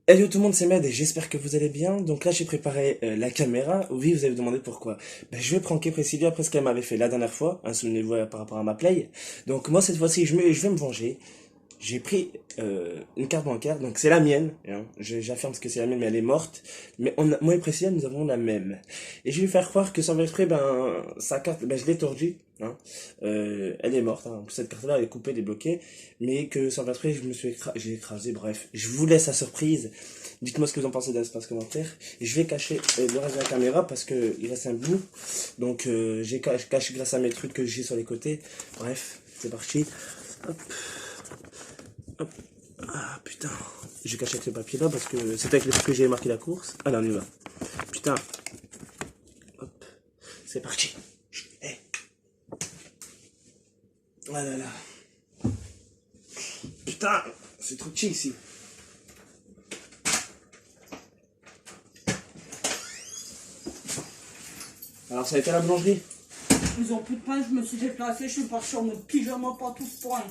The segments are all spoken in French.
Hello tout le monde, c'est Med et j'espère que vous allez bien. Donc là j'ai préparé la caméra. Oui, vous avez demandé pourquoi. Ben, je vais pranker Priscilla après ce qu'elle m'avait fait la dernière fois. Hein, souvenez-vous par rapport à ma play. Donc moi cette fois-ci je vais me venger. J'ai pris une carte bancaire, donc c'est la mienne. Hein. J'affirme que c'est la mienne, mais elle est morte. Mais moi et Priscilla, nous avons la même. Et je vais lui faire croire que sans faire exprès, ben sa carte, ben je l'ai tordue. Hein. Elle est morte. Hein. Cette carte-là, elle est coupée, elle est bloquée. Mais que sans faire exprès, j'ai écrasé. Bref, je vous laisse la surprise. Dites-moi ce que vous en pensez dans l'espace commentaire. Et je vais cacher le reste de la caméra parce que il reste un bout. Donc j'ai caché grâce à mes trucs que j'ai sur les côtés. Bref, c'est parti. Hop. Hop. Ah putain. J'ai caché avec ce papier là parce que c'est avec le truc que j'ai marqué la course. Allez, on y va. Putain. Hop. C'est parti. Hey. Oh là là. Putain. C'est trop chill ici. Alors ça a été à la boulangerie. Ils ont plus de pain, je me suis déplacée, je suis partie en mode pyjama pantoufle point.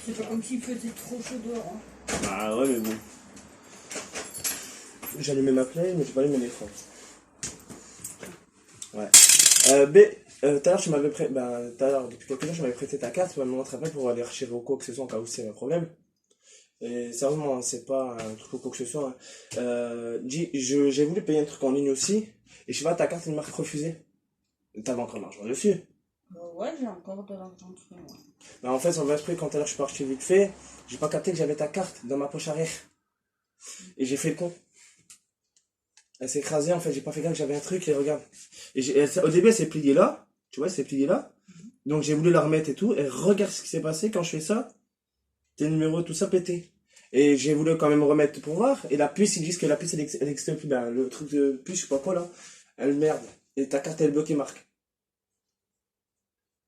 C'est pas comme s'il faisait trop chaud dehors. Hein. Ah ouais mais bon. J'ai allumé ma play mais j'ai pas allumé l'écran. Ouais. B, tout à l'heure tu m'avais prêté, tout à l'heure depuis quelques jours tu m'avais prêté ta carte, tu m'as montré après pour aller rechercher au quoi que ce soit en cas où c'est un problème. Et sérieusement, hein, c'est pas un truc ou quoi que ce soit. Hein. J'ai voulu payer un truc en ligne aussi, et je sais pas, ta carte elle m'a refusé. T'avais encore de l'argent dessus. Ouais, j'ai encore de l'argent de frais, ouais. Mais en fait, sans faire exprès, quand tout à l'heure je suis parti vite fait, j'ai pas capté que j'avais ta carte dans ma poche arrière. Et j'ai fait le con. Elle s'est écrasée, en fait, j'ai pas fait gaffe que j'avais un truc, et regarde. Au début, elle s'est pliée là, tu vois, elle s'est pliée là. Donc j'ai voulu la remettre et tout, et regarde ce qui s'est passé quand je fais ça. Tes numéros, tout ça pété. Et j'ai voulu quand même remettre pour voir. Et la puce, ils disent que la puce, elle n'existe plus. Ben, le truc de puce, je sais pas quoi là. Elle merde. Et ta carte, elle est bloquée, marque.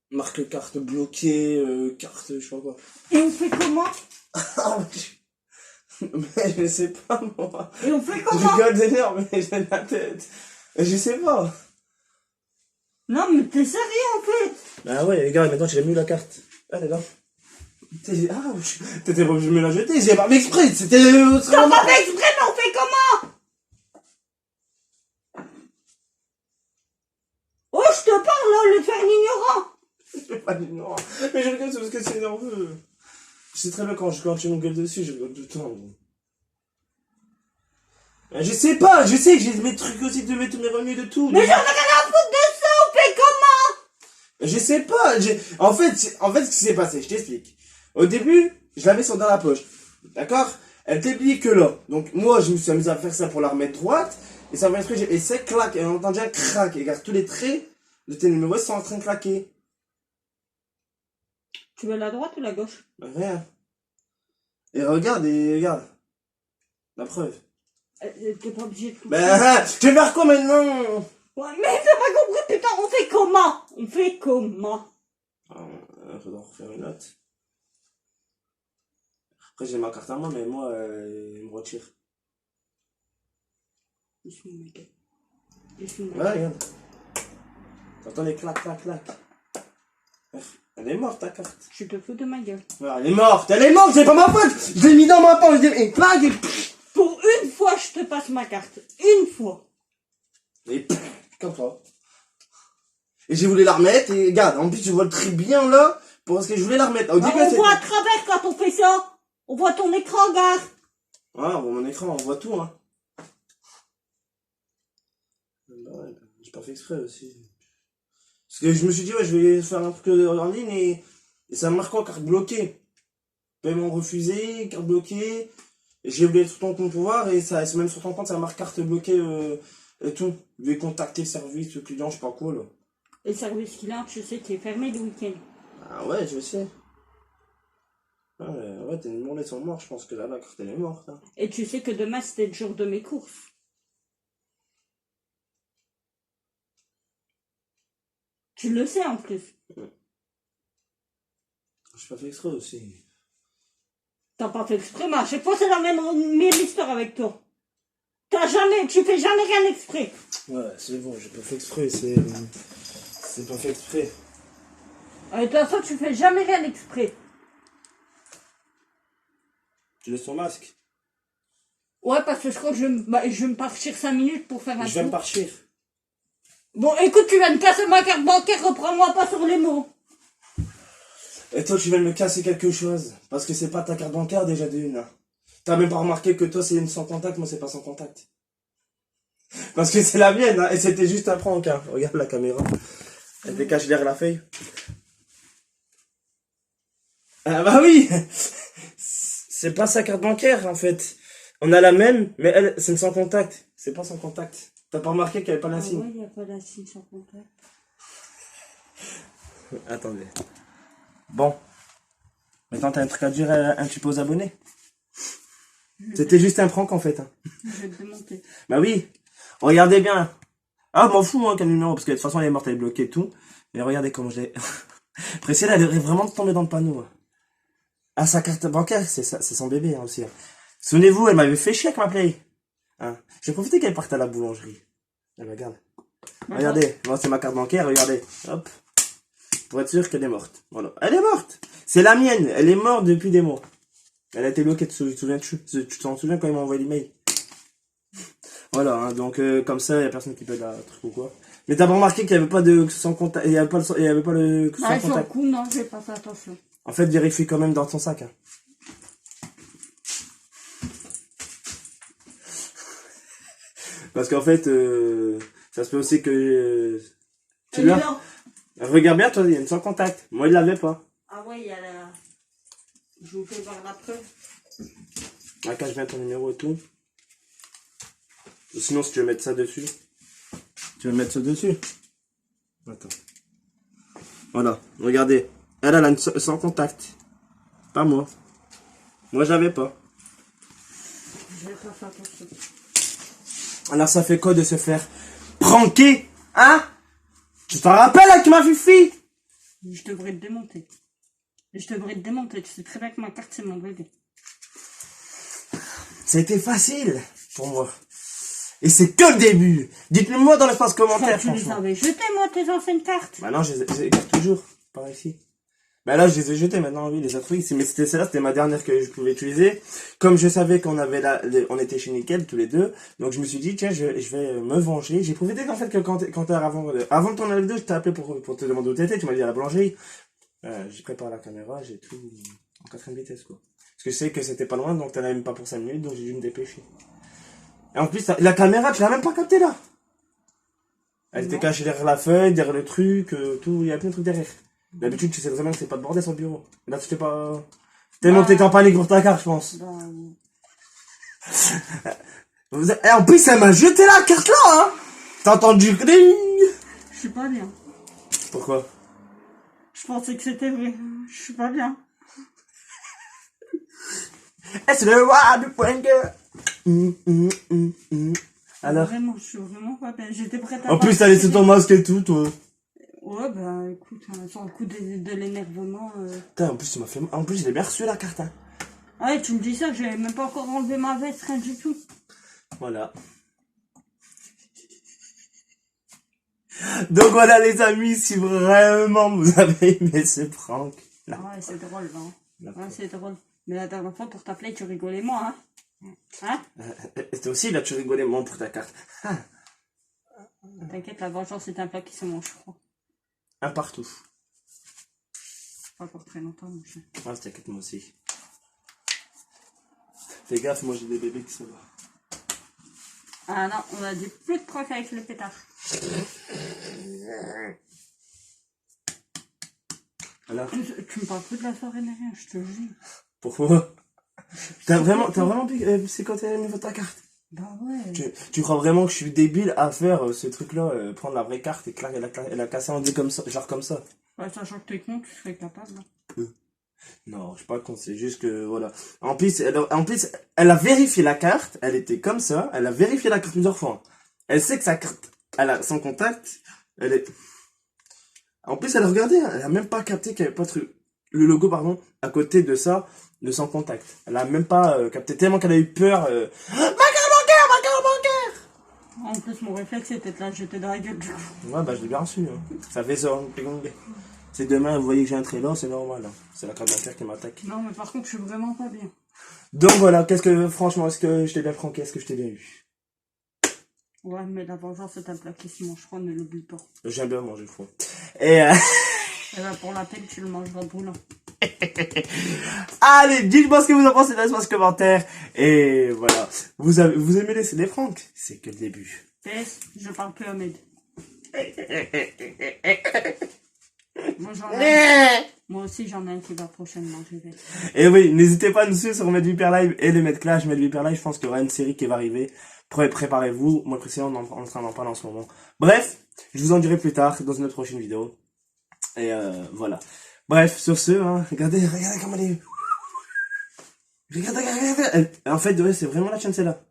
Marque carte bloquée, carte, je sais pas quoi. Et on fait comment? Mais je sais pas, moi. Et on fait Je comment? rigole d'énerve, mais j'ai la tête. Je sais pas. Non mais t'es sérieux en fait? Bah ouais, les gars, maintenant, j'ai mis la carte. Ah, là. Ah, t'étais pas obligé de me la jeter, j'ai pas fait exprès, c'était... T'as pas fait exprès mais on fait comment? Oh je te parle là, le faire ignorant. Je fais pas d'ignorant. Mais je rigole, c'est parce que c'est nerveux. Je sais très bien quand tu m'engueules dessus, je rigole tout le temps. Je sais pas, je sais que j'ai mes trucs aussi de mettre mes revenus de tout. Mais j'en ai rien à foutre de ça, on fait comment? Je sais pas, en fait, ce qui s'est passé, je t'explique. Au début, je l'avais sur dans la poche. D'accord? Elle était pliée que là. Donc, moi, je me suis amusé à faire ça pour la remettre droite. Et ça m'a fait et c'est clac. Et on entend déjà crac. Et regarde, tous les traits de tes numéros sont en train de claquer. Tu veux la droite ou la gauche? Rien. Et regarde. La preuve. T'es pas obligé de tout Ben, tu veux faire quoi maintenant? Ouais, mais t'as pas compris, putain, on fait comment? On fait comment? Faudra refaire une note. Après, j'ai ma carte à moi, mais moi, il me retire. Je suis une mec. Ouais, regarde. T'entends les clac, clac, clac. Elle est morte, ta carte. Je te fous de ma gueule. Ouais, elle est morte, c'est pas ma faute. Je l'ai mis dans ma poche, et clac, Pour une fois, je te passe ma carte. Une fois. et comme ça. Et j'ai voulu la remettre, et regarde, en plus, tu vois le très bien là, parce que je voulais la remettre. Au début, On voit à travers quand on fait ça. On voit ton écran, gars. Ouais, on voit mon écran, on voit tout, hein. Bah ouais, j'ai pas fait exprès aussi. Parce que je me suis dit, ouais, je vais faire un truc en ligne et ça me marque quoi, carte bloquée. Paiement refusé, carte bloquée. Et j'ai voulu être sur ton compte pour voir et ça, même sur ton compte, ça marque carte bloquée et tout. Je vais contacter le service, le client, je sais pas quoi là. Et le service client, je sais qu'il est fermé le week-end. Ah ouais, je sais. Ouais, tes numéros sont morts, je pense que là, la carte elle est morte. Hein. Et tu sais que demain, c'était le jour de mes courses. Tu le sais en plus. J'ai pas fait exprès aussi. T'as pas fait exprès, mais à chaque fois, c'est la même histoire avec toi. Tu fais jamais rien exprès. Ouais, c'est bon, j'ai pas fait exprès, c'est pas fait exprès. De toute façon, tu fais jamais rien exprès. Tu laisses ton masque. Ouais, parce que je crois que je vais me partir 5 minutes pour faire un Je vais me tour. partir. Bon, écoute, tu viens de casser ma carte bancaire, reprends-moi pas sur les mots. Et toi, tu viens de me casser quelque chose. Parce que c'est pas ta carte bancaire déjà d'une. T'as même pas remarqué que toi, c'est une sans contact, moi, c'est pas sans contact. Parce que c'est la mienne, hein, et c'était juste un prank, hein. Regarde la caméra. Elle décache derrière la feuille. Ah bah oui. C'est pas sa carte bancaire, en fait. On a la même, mais elle, c'est une sans contact. C'est pas sans contact. T'as pas remarqué qu'il y avait pas Ah l'insigne? ouais, il n'y a pas d'insigne sans contact. Attendez. Bon. Maintenant, t'as un truc à dire un petit peu aux abonnés. C'était juste un prank, en fait. Hein. Je vais te démonter. Bah oui. Regardez bien. Ah, m'en fous, hein, quel numéro, parce que de toute façon, elle est morte, elle est bloquée et tout. Mais regardez comment je l'ai... Priscilla, elle devrait vraiment tomber dans le panneau. Hein. Ah, sa carte bancaire, c'est son bébé, hein, aussi. Hein. Souvenez-vous, elle m'avait fait chier avec ma play. Hein. J'ai profité qu'elle parte à la boulangerie. Elle regarde. Regardez, moi c'est ma carte bancaire, regardez. Hop. Pour être sûr qu'elle est morte. Voilà. Elle est morte. C'est la mienne. Elle est morte depuis des mois. Elle a été bloquée, tu te souviens, tu t'en souviens quand il m'a envoyé l'email. Voilà, hein, donc comme ça, il n'y a personne qui peut la truc ou quoi. Mais t'as pas remarqué qu'il n'y avait pas de sans contact, il n'y avait pas le sans Ah, sur le contact. coup, non, j'ai pas fait attention. En fait, vérifie quand même dans ton sac. Hein. Parce qu'en fait, ça se peut aussi que... tu l'as. là. Regarde bien, toi, il y a une sans contact. Moi, il l'avait pas. Ah ouais, il y a la... Je vous fais voir la preuve. Ah, cache bien ton numéro et tout. Ou sinon, si tu veux mettre ça dessus. Tu veux mettre ça dessus. Attends. Voilà, regardez. Elle a une sans contact. Pas moi. Moi, je l'avais pas. J'ai pas fait attention. Alors, ça fait quoi de se faire pranker? Hein? Tu t'en rappelles avec ma fifi? Je devrais te démonter. Je devrais te démonter. Tu sais très bien que ma carte, c'est mon bébé. C'était facile pour moi. Et c'est que le début. Dites-le moi dans l'espace commentaire, Tu les franchement. avais jetées, moi, tes anciennes cartes. Bah non, je les garde toujours. Par ici. Bah là, je les ai jetées maintenant, oui, les autres, oui. Mais c'était celle-là, c'était ma dernière que je pouvais utiliser. Comme je savais qu'on avait on était chez Nickel, tous les deux. Donc je me suis dit, tiens, je vais me venger. J'ai profité qu'en fait, que quand avant de ton live 2, je t'ai appelé pour te demander où t'étais. Tu m'as dit à la boulangerie. J'ai préparé la caméra, j'ai tout en 4ème vitesse, quoi. Parce que je sais que c'était pas loin, donc t'en avais même pas pour 5 minutes, donc j'ai dû me dépêcher. Et en plus, la caméra, tu l'as même pas captée, là. Elle était cachée derrière la feuille, derrière le truc, tout, il y a plein de trucs derrière. D'habitude, tu sais très bien que c'est pas de bordel sur le bureau. Là, tu t'es pas... Tellement que t'étais en panique pour ta carte, je pense. Et en plus, elle m'a jeté la carte là, hein. T'as entendu le cling? Je suis pas bien. Pourquoi? Je pensais que c'était vrai. Je suis pas bien. Est-ce le roi du pointeur? Alors? Vraiment, je suis vraiment pas bien. J'étais prête à... En plus, t'as laissé ton masque et tout, toi. Ouais, bah écoute, sur le coup de l'énervement... Putain, en plus, tu m'as fait... En plus, j'ai bien reçu la carte, hein. Ah ouais, tu me dis ça, j'avais même pas encore enlevé ma veste, rien du tout. Voilà. Donc voilà, les amis, si vraiment vous avez aimé ce prank... Ah ouais, c'est drôle, hein. Ouais, c'est drôle. Mais la dernière fois, pour t'appeler, tu rigolais moi, hein. Hein? Et toi aussi, là, tu rigolais moins pour ta carte. T'inquiète, la vengeance, c'est un plat qui se mange froid. Un partout. Pas pour très longtemps, mon cher. Ah, t'inquiète, moi aussi. Fais gaffe, moi j'ai des bébés qui sont là. Ah non, on a dit plus de prank avec le pétard. Alors, Tu me parles plus de la soirée ni rien, je te jure. pourquoi? T'as vraiment psychoté au niveau de ta carte? Bah ouais. Tu crois vraiment que je suis débile à faire ce truc-là, prendre la vraie carte et la casser en deux comme ça, genre comme ça? Ouais, sachant que t'es con, tu serais capable. Hein. Non, je suis pas con, c'est juste que, voilà. En plus, elle a vérifié la carte, elle était comme ça, elle a vérifié la carte plusieurs fois. Elle sait que sa carte, elle a son contact, elle est... En plus, elle a regardé, elle a même pas capté qu'il y avait pas le logo, pardon, à côté de ça, de son contact. Elle a même pas capté, tellement qu'elle a eu peur. Ma carte bancaire! En plus, mon réflexe était de la jeter dans la gueule du coup. Ouais, bah je l'ai bien reçu. Hein. Ça fait ça. C'est demain, vous voyez que j'ai un trailer, c'est normal. Hein. C'est la carte bancaire qui m'attaque. Non, mais par contre, je suis vraiment pas bien. Donc voilà, franchement, est-ce que je t'ai bien pranké? Est-ce que je t'ai bien eu? Ouais, mais la vengeance c'est un plat qui se mange froid, ne l'oublie pas. J'aime bien manger froid. Et Et ben pour la peine, tu le mangeras brûlant. allez, dites-moi ce que vous en pensez dans l'espace commentaire. Et voilà, vous aimez les pranks? C'est que le début. PS, je parle plus à Ahmed. Moi j'en ai. Moi aussi j'en ai un qui va prochainement arriver. Et oui, n'hésitez pas à nous suivre sur Med Viper Live et les Med Clash. Med Viper Live, je pense qu'il y aura une série qui va arriver. Préparez-vous. Moi, précisément, on est en train d'en parler en ce moment. Bref, je vous en dirai plus tard dans une autre prochaine vidéo. Et voilà. Bref, sur ce, hein, regardez comment elle est. Regardez. En fait, ouais, c'est vraiment la chaîne celle-là.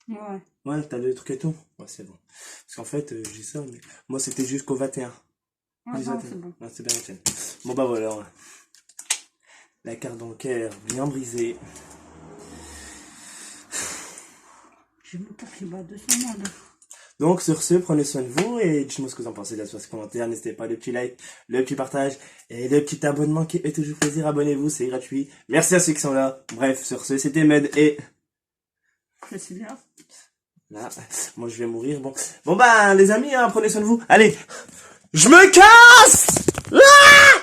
Ouais. Ouais, t'as le truc et tout. Ouais, c'est bon. Parce qu'en fait, j'ai ça, mais moi, c'était jusqu'au 21. Ouais, non, c'est bon. Ouais, c'est bien la chaîne. Bon, bah voilà. Ouais. La carte bancaire bien brisée. J'ai même pas pris bas de son monde. Donc sur ce, prenez soin de vous et dites-moi ce que vous en pensez de la commentaire. N'hésitez pas le petit like, le petit partage et le petit abonnement qui fait toujours plaisir. Abonnez-vous, c'est gratuit. Merci à ceux qui sont là. Bref, sur ce, c'était Med et... C'est bien. Là, moi je vais mourir. Bon bah les amis, hein, prenez soin de vous. Allez, je me casse. Ah